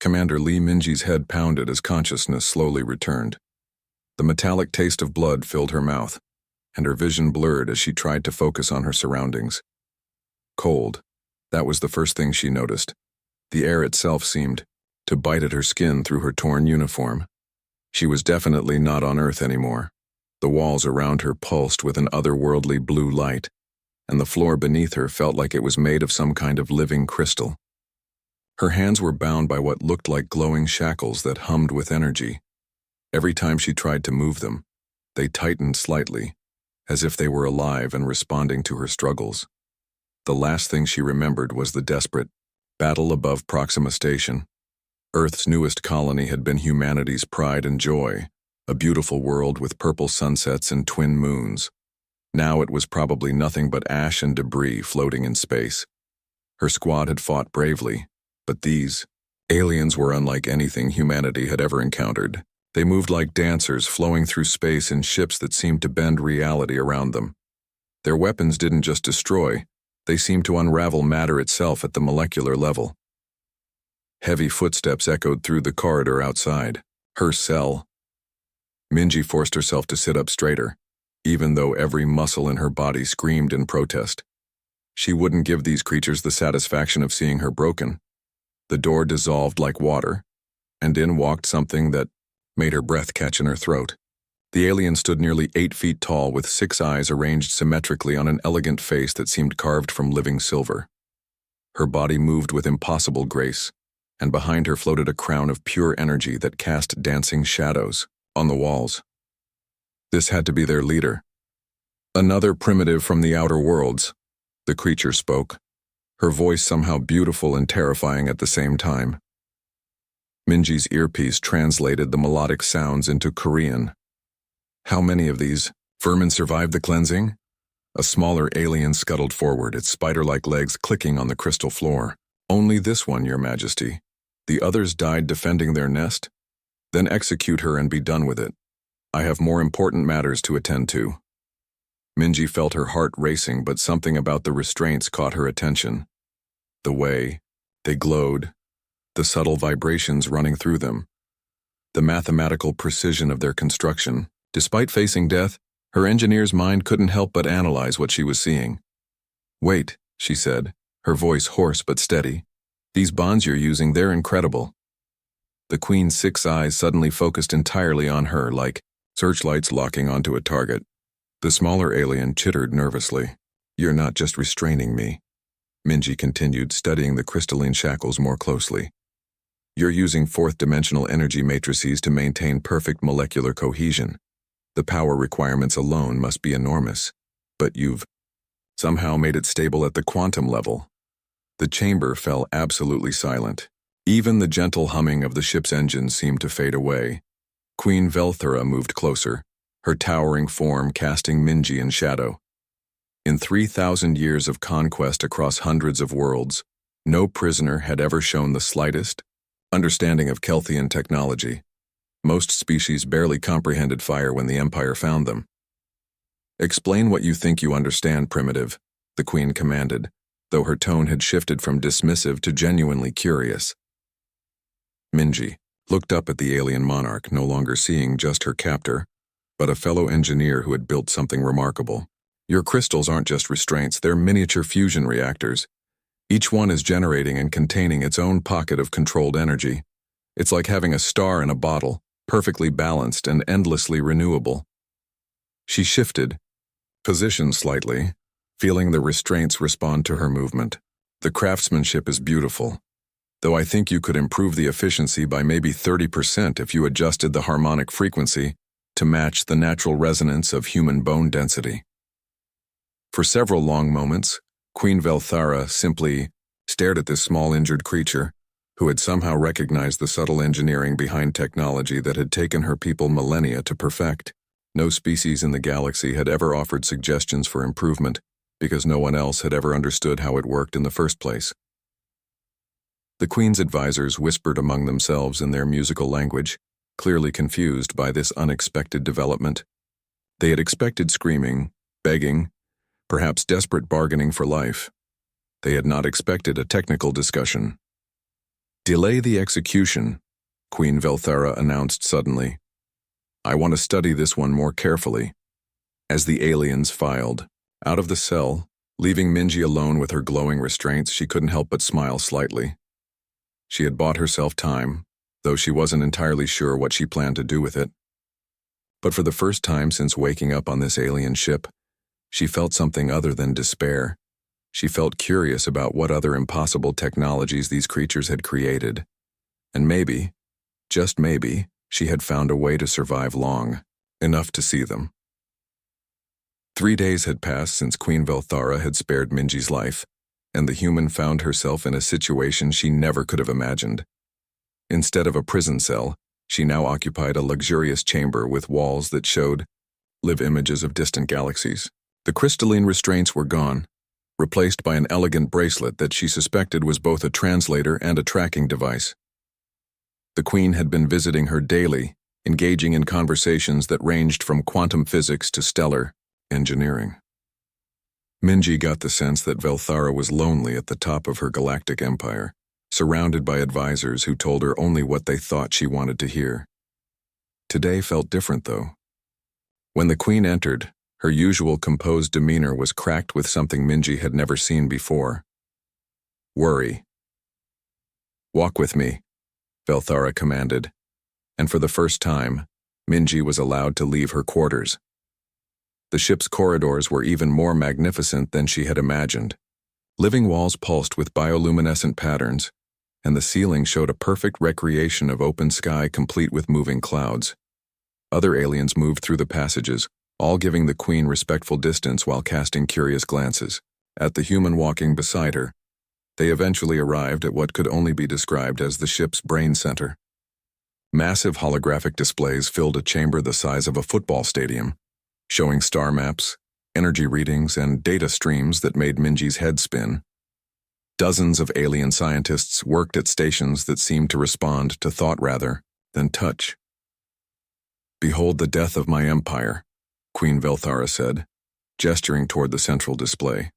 Commander Lee Minji's head pounded as consciousness slowly returned. The metallic taste of blood filled her mouth, and her vision blurred as she tried to focus on her surroundings. Cold. That was the first thing she noticed. The air itself seemed to bite at her skin through her torn uniform. She was definitely not on Earth anymore. The walls around her pulsed with an otherworldly blue light, and the floor beneath her felt like it was made of some kind of living crystal. Her hands were bound by what looked like glowing shackles that hummed with energy. Every time she tried to move them, they tightened slightly, as if they were alive and responding to her struggles. The last thing she remembered was the desperate battle above Proxima Station. Earth's newest colony had been humanity's pride and joy, a beautiful world with purple sunsets and twin moons. Now it was probably nothing but ash and debris floating in space. Her squad had fought bravely, but these aliens were unlike anything humanity had ever encountered. They moved like dancers flowing through space in ships that seemed to bend reality around them. Their weapons didn't just destroy, they seemed to unravel matter itself at the molecular level. Heavy footsteps echoed through the corridor outside. Her cell. Minji forced herself to sit up straighter, even though every muscle in her body screamed in protest. She wouldn't give these creatures the satisfaction of seeing her broken. The door dissolved like water, and in walked something that made her breath catch in her throat. The alien stood nearly 8 feet tall with 6 eyes arranged symmetrically on an elegant face that seemed carved from living silver. Her body moved with impossible grace, and behind her floated a crown of pure energy that cast dancing shadows on the walls. This had to be their leader. Another primitive from the outer worlds, the creature spoke, her voice somehow beautiful and terrifying at the same time. Minji's earpiece translated the melodic sounds into Korean. How many of these vermin survived the cleansing? A smaller alien scuttled forward, its spider-like legs clicking on the crystal floor. Only this one, Your Majesty. The others died defending their nest? Then execute her and be done with it. I have more important matters to attend to. Minji felt her heart racing, but something about the restraints caught her attention. The way they glowed, the subtle vibrations running through them, the mathematical precision of their construction. Despite facing death, her engineer's mind couldn't help but analyze what she was seeing. Wait, she said, her voice hoarse but steady. These bonds you're using, they're incredible. The Queen's 6 eyes suddenly focused entirely on her, like searchlights locking onto a target. The smaller alien chittered nervously. You're not just restraining me. Minji continued, studying the crystalline shackles more closely. You're using fourth-dimensional energy matrices to maintain perfect molecular cohesion. The power requirements alone must be enormous, but you've somehow made it stable at the quantum level. The chamber fell absolutely silent. Even the gentle humming of the ship's engines seemed to fade away. Queen Velthura moved closer, her towering form casting Minji in shadow. In 3,000 years of conquest across hundreds of worlds, no prisoner had ever shown the slightest understanding of Kelthian technology. Most species barely comprehended fire when the Empire found them. Explain what you think you understand, primitive, the Queen commanded, though her tone had shifted from dismissive to genuinely curious. Minji looked up at the alien monarch, no longer seeing just her captor, but a fellow engineer who had built something remarkable. Your crystals aren't just restraints, they're miniature fusion reactors. Each one is generating and containing its own pocket of controlled energy. It's like having a star in a bottle, perfectly balanced and endlessly renewable. She shifted, positioned slightly, feeling the restraints respond to her movement. The craftsmanship is beautiful, though I think you could improve the efficiency by maybe 30% if you adjusted the harmonic frequency to match the natural resonance of human bone density. For several long moments, Queen Velthara simply stared at this small injured creature, who had somehow recognized the subtle engineering behind technology that had taken her people millennia to perfect. No species in the galaxy had ever offered suggestions for improvement, because no one else had ever understood how it worked in the first place. The Queen's advisors whispered among themselves in their musical language, clearly confused by this unexpected development. They had expected screaming, begging, perhaps desperate bargaining for life. They had not expected a technical discussion. Delay the execution, Queen Velthara announced suddenly. I want to study this one more carefully. As the aliens filed out of the cell, leaving Minji alone with her glowing restraints, she couldn't help but smile slightly. She had bought herself time, though she wasn't entirely sure what she planned to do with it. But for the first time since waking up on this alien ship, she felt something other than despair. She felt curious about what other impossible technologies these creatures had created. And maybe, just maybe, she had found a way to survive long enough to see them. 3 days had passed since Queen Velthara had spared Minji's life, and the human found herself in a situation she never could have imagined. Instead of a prison cell, she now occupied a luxurious chamber with walls that showed live images of distant galaxies. The crystalline restraints were gone, replaced by an elegant bracelet that she suspected was both a translator and a tracking device. The Queen had been visiting her daily, engaging in conversations that ranged from quantum physics to stellar engineering. Minji got the sense that Velthara was lonely at the top of her galactic empire, surrounded by advisors who told her only what they thought she wanted to hear. Today felt different, though. When the Queen entered, her usual composed demeanor was cracked with something Minji had never seen before. Worry. Walk with me, Velthara commanded, and for the first time, Minji was allowed to leave her quarters. The ship's corridors were even more magnificent than she had imagined. Living walls pulsed with bioluminescent patterns, and the ceiling showed a perfect recreation of open sky complete with moving clouds. Other aliens moved through the passages, all giving the Queen respectful distance while casting curious glances at the human walking beside her. They eventually arrived at what could only be described as the ship's brain center. Massive holographic displays filled a chamber the size of a football stadium, showing star maps, energy readings, and data streams that made Minji's head spin. Dozens of alien scientists worked at stations that seemed to respond to thought rather than touch. Behold the death of my empire, Queen Velthara said, gesturing toward the central display.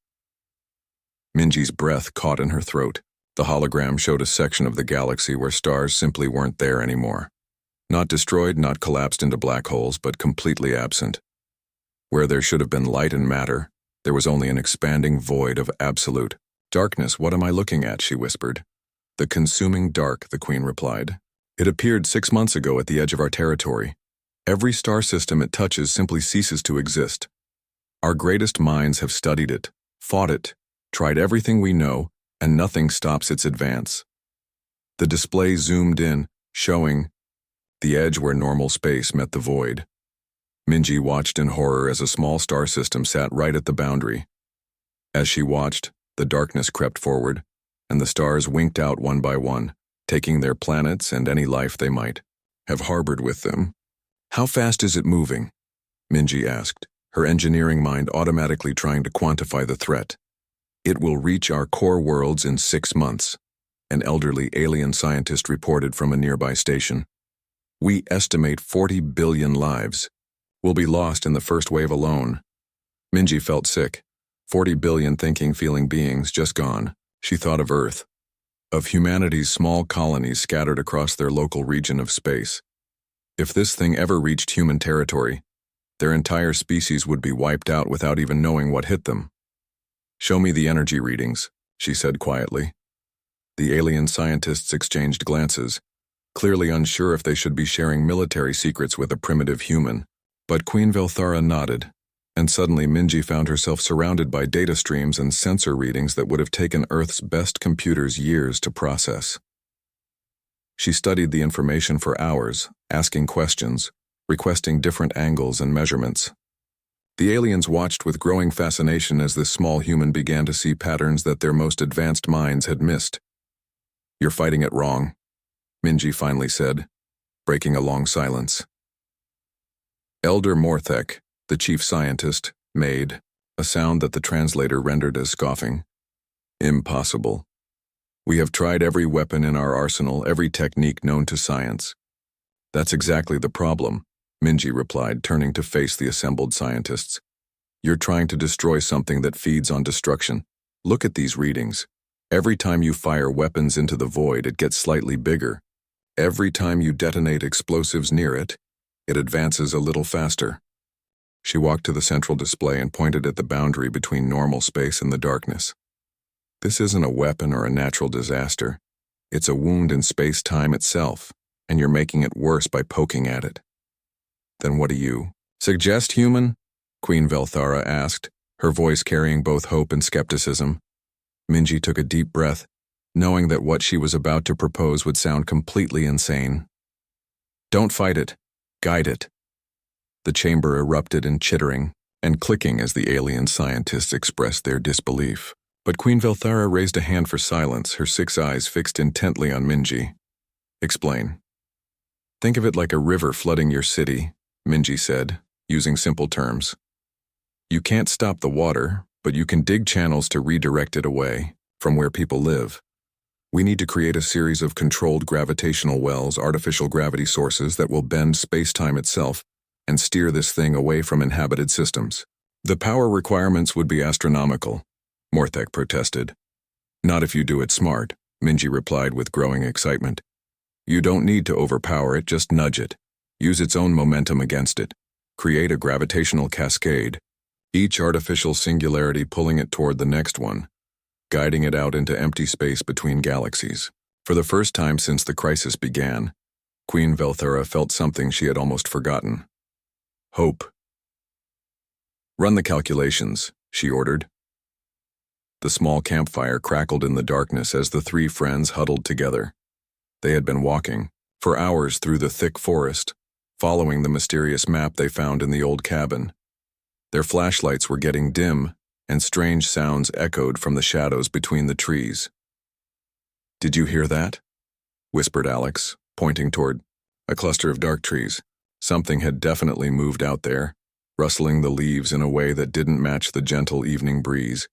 Minji's breath caught in her throat. The hologram showed a section of the galaxy where stars simply weren't there anymore. Not destroyed, not collapsed into black holes, but completely absent. Where there should have been light and matter, there was only an expanding void of absolute darkness. What am I looking at? She whispered. The consuming dark, the Queen replied. It appeared 6 months ago at the edge of our territory. Every star system it touches simply ceases to exist. Our greatest minds have studied it, fought it, tried everything we know, and nothing stops its advance. The display zoomed in, showing the edge where normal space met the void. Minji watched in horror as a small star system sat right at the boundary. As she watched, the darkness crept forward, and the stars winked out one by one, taking their planets and any life they might have harbored with them. How fast is it moving? Minji asked, her engineering mind automatically trying to quantify the threat. It will reach our core worlds in 6 months, an elderly alien scientist reported from a nearby station. We estimate 40 billion lives will be lost in the first wave alone. Minji felt sick. 40 billion thinking, feeling beings just gone. She thought of Earth, of humanity's small colonies scattered across their local region of space. If this thing ever reached human territory, their entire species would be wiped out without even knowing what hit them. Show me the energy readings, she said quietly. The alien scientists exchanged glances, clearly unsure if they should be sharing military secrets with a primitive human. But Queen Velthara nodded, and suddenly Minji found herself surrounded by data streams and sensor readings that would have taken Earth's best computers years to process. She studied the information for hours, asking questions, requesting different angles and measurements. The aliens watched with growing fascination as this small human began to see patterns that their most advanced minds had missed. You're fighting it wrong, Minji finally said, breaking a long silence. Elder Morthek, the chief scientist, made a sound that the translator rendered as scoffing. Impossible. We have tried every weapon in our arsenal, every technique known to science. That's exactly the problem, Minji replied, turning to face the assembled scientists. You're trying to destroy something that feeds on destruction. Look at these readings. Every time you fire weapons into the void, it gets slightly bigger. Every time you detonate explosives near it, it advances a little faster. She walked to the central display and pointed at the boundary between normal space and the darkness. This isn't a weapon or a natural disaster. It's a wound in space-time itself, and you're making it worse by poking at it. Then what do you suggest, human? Queen Velthara asked, her voice carrying both hope and skepticism. Minji took a deep breath, knowing that what she was about to propose would sound completely insane. Don't fight it. Guide it. The chamber erupted in chittering and clicking as the alien scientists expressed their disbelief. But Queen Velthara raised a hand for silence, her 6 eyes fixed intently on Minji. Explain. Think of it like a river flooding your city, Minji said, using simple terms. You can't stop the water, but you can dig channels to redirect it away from where people live. We need to create a series of controlled gravitational wells, artificial gravity sources that will bend space-time itself and steer this thing away from inhabited systems. The power requirements would be astronomical, Morthek protested. Not if you do it smart, Minji replied with growing excitement. You don't need to overpower it, just nudge it. Use its own momentum against it. Create a gravitational cascade, each artificial singularity pulling it toward the next one, guiding it out into empty space between galaxies. For the first time since the crisis began, Queen Velthara felt something she had almost forgotten. Hope. Run the calculations, she ordered. The small campfire crackled in the darkness as the 3 friends huddled together. They had been walking, for hours through the thick forest, following the mysterious map they found in the old cabin. Their flashlights were getting dim, and strange sounds echoed from the shadows between the trees. Did you hear that? Whispered Alex, pointing toward a cluster of dark trees. Something had definitely moved out there, rustling the leaves in a way that didn't match the gentle evening breeze.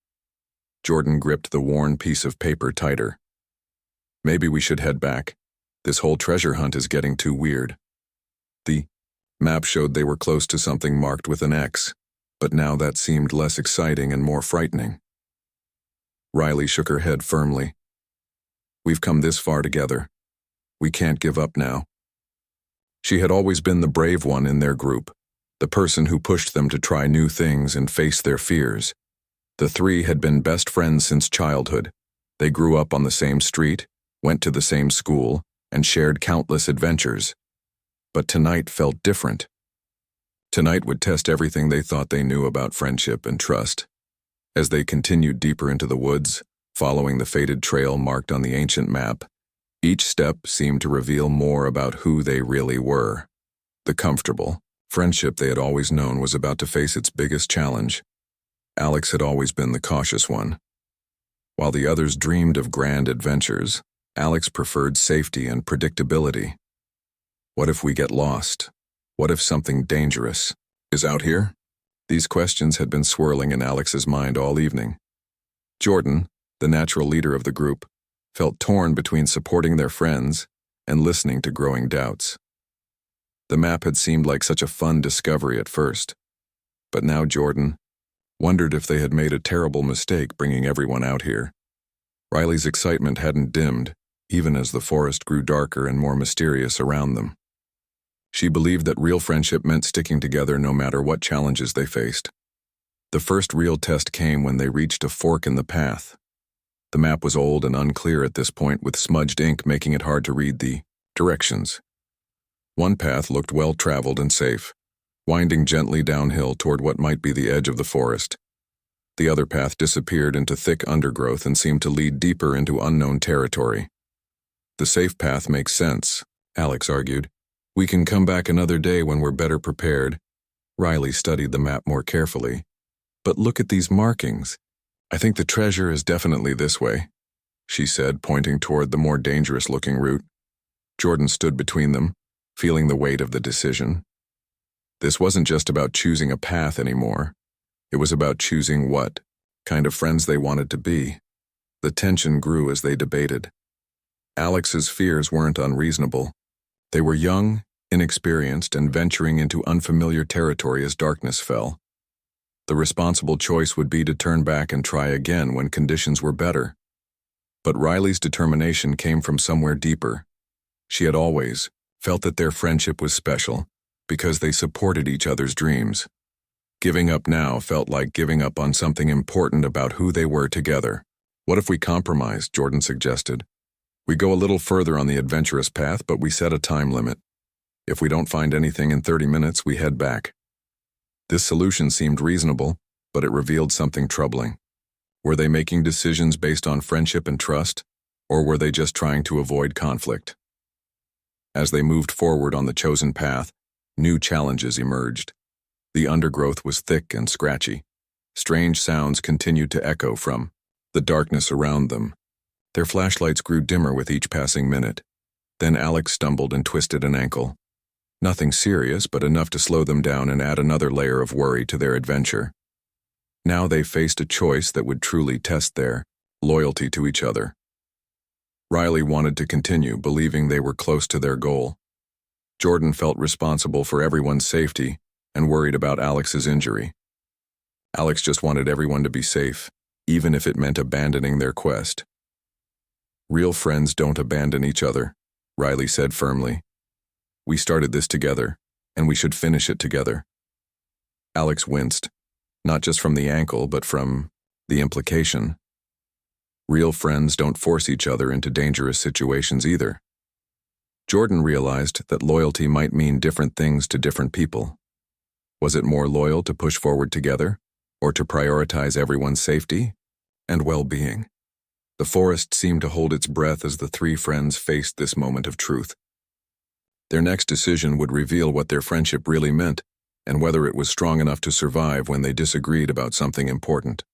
Jordan gripped the worn piece of paper tighter. Maybe we should head back. This whole treasure hunt is getting too weird. The map showed they were close to something marked with an X, but now that seemed less exciting and more frightening. Riley shook her head firmly. We've come this far together. We can't give up now. She had always been the brave one in their group, the person who pushed them to try new things and face their fears. The 3 had been best friends since childhood. They grew up on the same street, went to the same school, and shared countless adventures. But tonight felt different. Tonight would test everything they thought they knew about friendship and trust. As they continued deeper into the woods, following the faded trail marked on the ancient map, each step seemed to reveal more about who they really were. The comfortable friendship they had always known was about to face its biggest challenge. Alex had always been the cautious one. While the others dreamed of grand adventures, Alex preferred safety and predictability. What if we get lost? What if something dangerous is out here? These questions had been swirling in Alex's mind all evening. Jordan, the natural leader of the group, felt torn between supporting their friends and listening to growing doubts. The map had seemed like such a fun discovery at first, but now Jordan wondered if they had made a terrible mistake bringing everyone out here. Riley's excitement hadn't dimmed, even as the forest grew darker and more mysterious around them. She believed that real friendship meant sticking together no matter what challenges they faced. The first real test came when they reached a fork in the path. The map was old and unclear at this point, with smudged ink making it hard to read the directions. One path looked well-traveled and safe, winding gently downhill toward what might be the edge of the forest. The other path disappeared into thick undergrowth and seemed to lead deeper into unknown territory. The safe path makes sense, Alex argued. We can come back another day when we're better prepared. Riley studied the map more carefully. But look at these markings. I think the treasure is definitely this way, she said, pointing toward the more dangerous-looking route. Jordan stood between them, feeling the weight of the decision. This wasn't just about choosing a path anymore. It was about choosing what kind of friends they wanted to be. The tension grew as they debated. Alex's fears weren't unreasonable. They were young, inexperienced, and venturing into unfamiliar territory as darkness fell. The responsible choice would be to turn back and try again when conditions were better. But Riley's determination came from somewhere deeper. She had always felt that their friendship was special because they supported each other's dreams. Giving up now felt like giving up on something important about who they were together. "What if we compromise?" Jordan suggested. "We go a little further on the adventurous path, but we set a time limit. If we don't find anything in 30 minutes, we head back." This solution seemed reasonable, but it revealed something troubling. Were they making decisions based on friendship and trust, or were they just trying to avoid conflict? As they moved forward on the chosen path, new challenges emerged. The undergrowth was thick and scratchy. Strange sounds continued to echo from the darkness around them. Their flashlights grew dimmer with each passing minute. Then Alex stumbled and twisted an ankle. Nothing serious, but enough to slow them down and add another layer of worry to their adventure. Now they faced a choice that would truly test their loyalty to each other. Riley wanted to continue, believing they were close to their goal. Jordan felt responsible for everyone's safety and worried about Alex's injury. Alex just wanted everyone to be safe, even if it meant abandoning their quest. "Real friends don't abandon each other," Riley said firmly. "We started this together, and we should finish it together." Alex winced, not just from the ankle, but from the implication. Real friends don't force each other into dangerous situations either. Jordan realized that loyalty might mean different things to different people. Was it more loyal to push forward together, or to prioritize everyone's safety and well-being? The forest seemed to hold its breath as the three friends faced this moment of truth. Their next decision would reveal what their friendship really meant, and whether it was strong enough to survive when they disagreed about something important.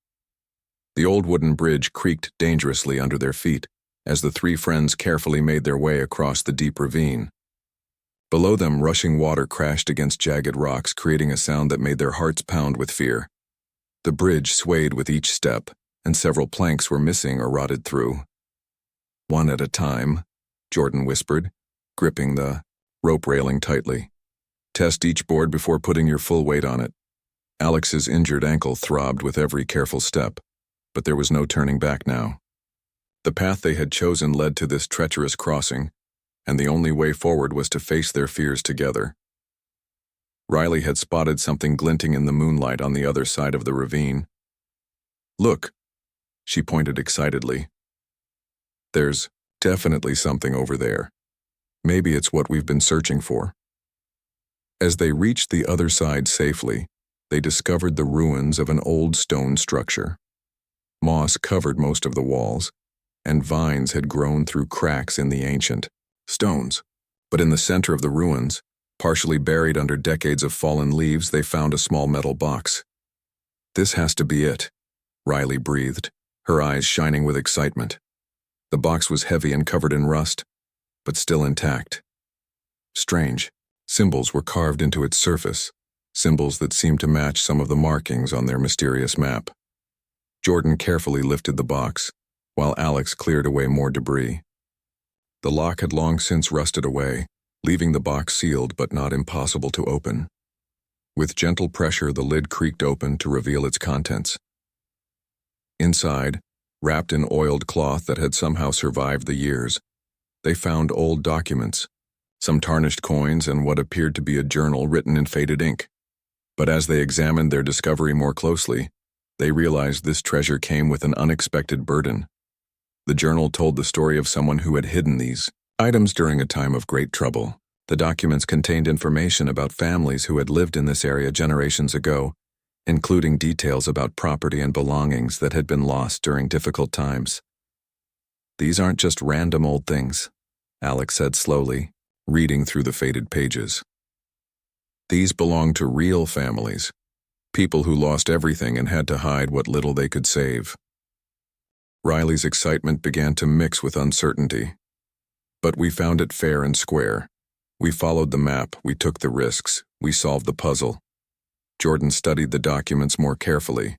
The old wooden bridge creaked dangerously under their feet as the three friends carefully made their way across the deep ravine. Below them, rushing water crashed against jagged rocks, creating a sound that made their hearts pound with fear. The bridge swayed with each step, and several planks were missing or rotted through. "One at a time," Jordan whispered, gripping the rope railing tightly. "Test each board before putting your full weight on it." Alex's injured ankle throbbed with every careful step, but there was no turning back now. The path they had chosen led to this treacherous crossing, and the only way forward was to face their fears together. Riley had spotted something glinting in the moonlight on the other side of the ravine. "Look," she pointed excitedly. "There's definitely something over there. Maybe it's what we've been searching for." As they reached the other side safely, they discovered the ruins of an old stone structure. Moss covered most of the walls, and vines had grown through cracks in the ancient stones. But in the center of the ruins, partially buried under decades of fallen leaves, they found a small metal box. "This has to be it," Riley breathed, her eyes shining with excitement. The box was heavy and covered in rust, but still intact. Strange symbols were carved into its surface, symbols that seemed to match some of the markings on their mysterious map. Jordan carefully lifted the box, while Alex cleared away more debris. The lock had long since rusted away, leaving the box sealed but not impossible to open. With gentle pressure, the lid creaked open to reveal its contents. Inside, wrapped in oiled cloth that had somehow survived the years, they found old documents, some tarnished coins and what appeared to be a journal written in faded ink. But as they examined their discovery more closely, they realized this treasure came with an unexpected burden. The journal told the story of someone who had hidden these items during a time of great trouble. The documents contained information about families who had lived in this area generations ago, including details about property and belongings that had been lost during difficult times. "These aren't just random old things," Alex said slowly, reading through the faded pages. "These belong to real families, people who lost everything and had to hide what little they could save." Riley's excitement began to mix with uncertainty. "But we found it fair and square. We followed the map, we took the risks, we solved the puzzle." Jordan studied the documents more carefully.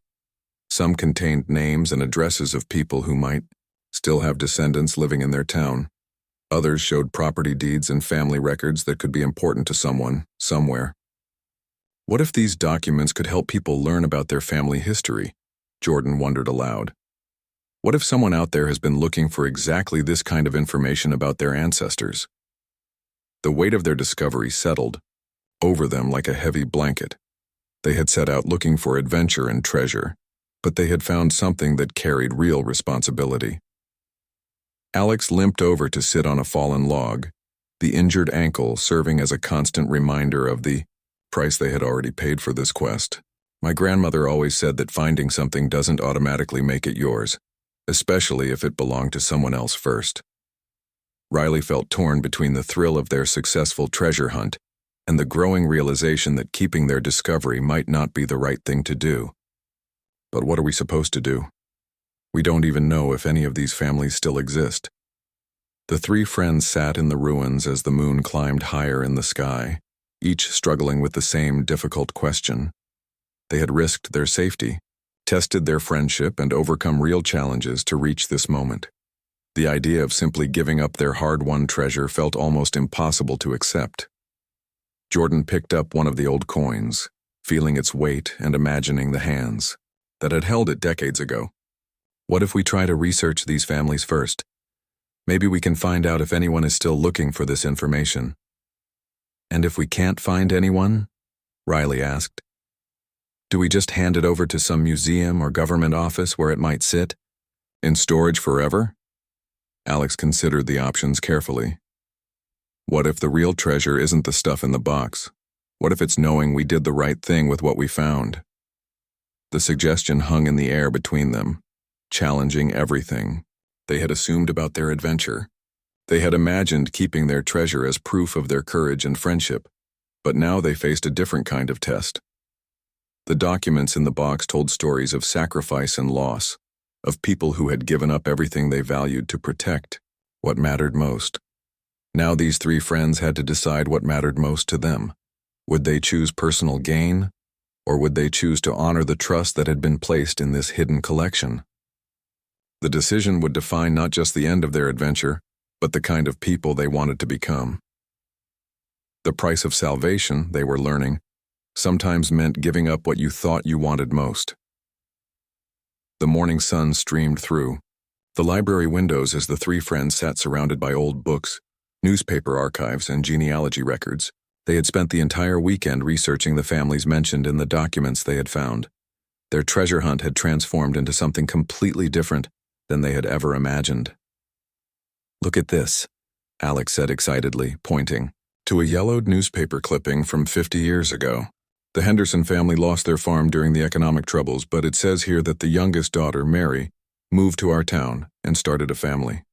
Some contained names and addresses of people who might still have descendants living in their town. Others showed property deeds and family records that could be important to someone, somewhere. What if these documents could help people learn about their family history? Jordan wondered aloud. What if someone out there has been looking for exactly this kind of information about their ancestors? The weight of their discovery settled over them like a heavy blanket. They had set out looking for adventure and treasure, but they had found something that carried real responsibility. Alex limped over to sit on a fallen log, the injured ankle serving as a constant reminder of the price they had already paid for this quest. My grandmother always said that finding something doesn't automatically make it yours, especially if it belonged to someone else first. Riley felt torn between the thrill of their successful treasure hunt and the growing realization that keeping their discovery might not be the right thing to do. But what are we supposed to do? We don't even know if any of these families still exist. The three friends sat in the ruins as the moon climbed higher in the sky, each struggling with the same difficult question. They had risked their safety, tested their friendship, and overcome real challenges to reach this moment. The idea of simply giving up their hard-won treasure felt almost impossible to accept. Jordan picked up one of the old coins, feeling its weight and imagining the hands that had held it decades ago. What if we try to research these families first? Maybe we can find out if anyone is still looking for this information. And if we can't find anyone? Riley asked. Do we just hand it over to some museum or government office where it might sit? In storage forever? Alex considered the options carefully. What if the real treasure isn't the stuff in the box? What if it's knowing we did the right thing with what we found? The suggestion hung in the air between them, challenging everything they had assumed about their adventure. They had imagined keeping their treasure as proof of their courage and friendship, but now they faced a different kind of test. The documents in the box told stories of sacrifice and loss, of people who had given up everything they valued to protect what mattered most. Now these three friends had to decide what mattered most to them. Would they choose personal gain, or would they choose to honor the trust that had been placed in this hidden collection? The decision would define not just the end of their adventure, but the kind of people they wanted to become. The price of salvation, they were learning, sometimes meant giving up what you thought you wanted most. The morning sun streamed through the library windows as the three friends sat surrounded by old books, newspaper archives, and genealogy records. They had spent the entire weekend researching the families mentioned in the documents they had found. Their treasure hunt had transformed into something completely different than they had ever imagined. Look at this, Alex said excitedly, pointing to a yellowed newspaper clipping from 50 years ago. The Henderson family lost their farm during the economic troubles, but it says here that the youngest daughter, Mary, moved to our town and started a family.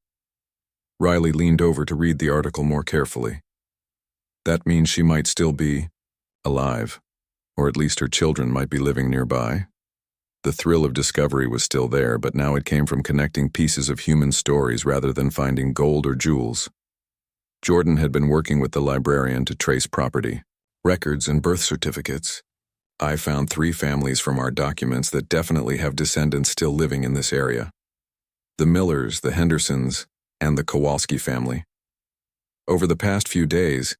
Riley leaned over to read the article more carefully. That means she might still be alive, or at least her children might be living nearby. The thrill of discovery was still there, but now it came from connecting pieces of human stories rather than finding gold or jewels. Jordan had been working with the librarian to trace property, records, and birth certificates. I found 3 families from our documents that definitely have descendants still living in this area. The Millers, the Hendersons, and the Kowalski family. Over the past few days,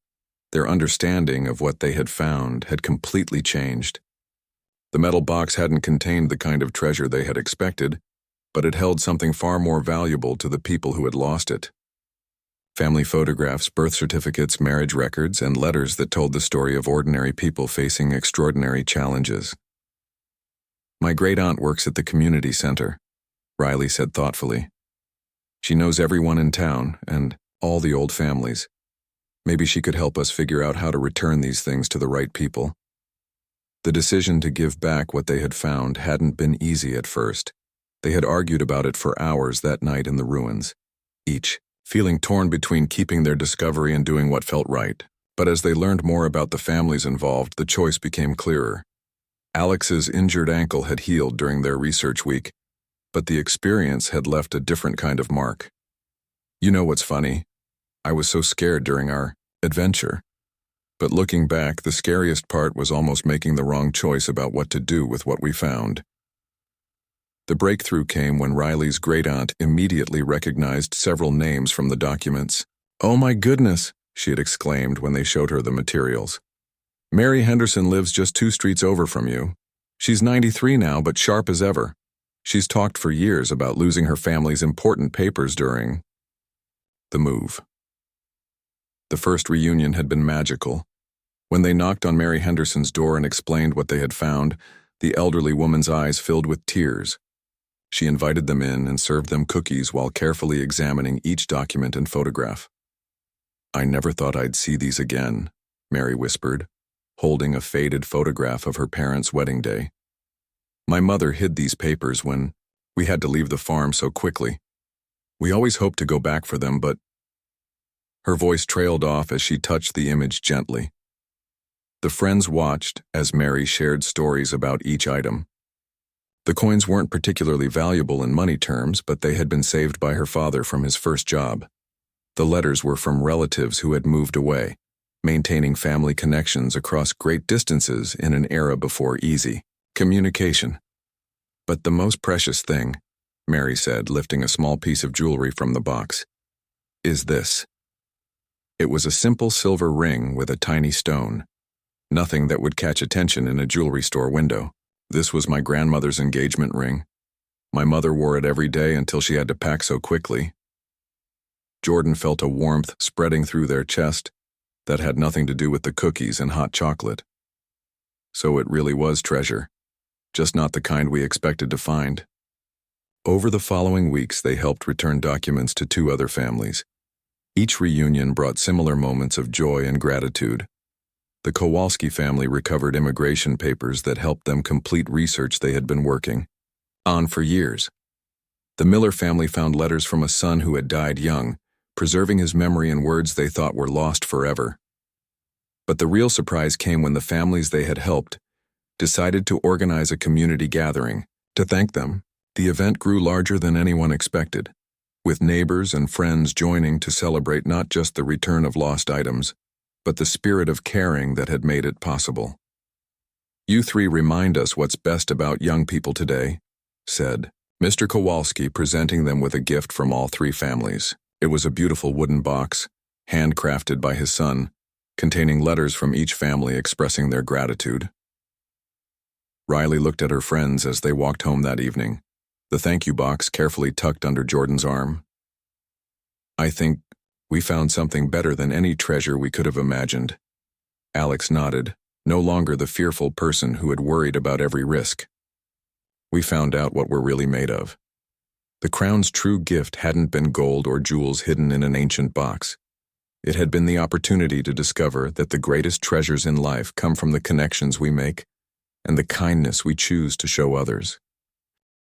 their understanding of what they had found had completely changed. The metal box hadn't contained the kind of treasure they had expected, but it held something far more valuable to the people who had lost it. Family photographs, birth certificates, marriage records, and letters that told the story of ordinary people facing extraordinary challenges. My great-aunt works at the community center, Riley said thoughtfully. She knows everyone in town and all the old families. Maybe she could help us figure out how to return these things to the right people. The decision to give back what they had found hadn't been easy at first. They had argued about it for hours that night in the ruins, each feeling torn between keeping their discovery and doing what felt right. But as they learned more about the families involved, the choice became clearer. Alex's injured ankle had healed during their research week, but the experience had left a different kind of mark. You know what's funny? I was so scared during our adventure. But looking back, the scariest part was almost making the wrong choice about what to do with what we found. The breakthrough came when Riley's great-aunt immediately recognized several names from the documents. "Oh my goodness," she had exclaimed when they showed her the materials. "Mary Henderson lives just 2 streets over from you. She's 93 now, but sharp as ever. She's talked for years about losing her family's important papers during the move. The first reunion had been magical. When they knocked on Mary Henderson's door and explained what they had found, the elderly woman's eyes filled with tears. She invited them in and served them cookies while carefully examining each document and photograph. "I never thought I'd see these again," Mary whispered, holding a faded photograph of her parents' wedding day. "My mother hid these papers when we had to leave the farm so quickly. We always hoped to go back for them, but—" Her voice trailed off as she touched the image gently. The friends watched as Mary shared stories about each item. The coins weren't particularly valuable in money terms, but they had been saved by her father from his first job. The letters were from relatives who had moved away, maintaining family connections across great distances in an era before easy communication. "But the most precious thing," Mary said, lifting a small piece of jewelry from the box, "is this." It was a simple silver ring with a tiny stone. Nothing that would catch attention in a jewelry store window. "This was my grandmother's engagement ring. My mother wore it every day until she had to pack so quickly." Jordan felt a warmth spreading through their chest that had nothing to do with the cookies and hot chocolate. So it really was treasure, just not the kind we expected to find. Over the following weeks, they helped return documents to 2 other families. Each reunion brought similar moments of joy and gratitude. The Kowalski family recovered immigration papers that helped them complete research they had been working on for years. The Miller family found letters from a son who had died young, preserving his memory in words they thought were lost forever. But the real surprise came when the families they had helped decided to organize a community gathering to thank them. The event grew larger than anyone expected, with neighbors and friends joining to celebrate not just the return of lost items, but the spirit of caring that had made it possible. "You 3 remind us what's best about young people today," said Mr. Kowalski, presenting them with a gift from all 3 families. It was a beautiful wooden box, handcrafted by his son, containing letters from each family expressing their gratitude. Riley looked at her friends as they walked home that evening, the thank you box carefully tucked under Jordan's arm. "I think we found something better than any treasure we could have imagined." Alex nodded, no longer the fearful person who had worried about every risk. "We found out what we're really made of." The crown's true gift hadn't been gold or jewels hidden in an ancient box. It had been the opportunity to discover that the greatest treasures in life come from the connections we make and the kindness we choose to show others.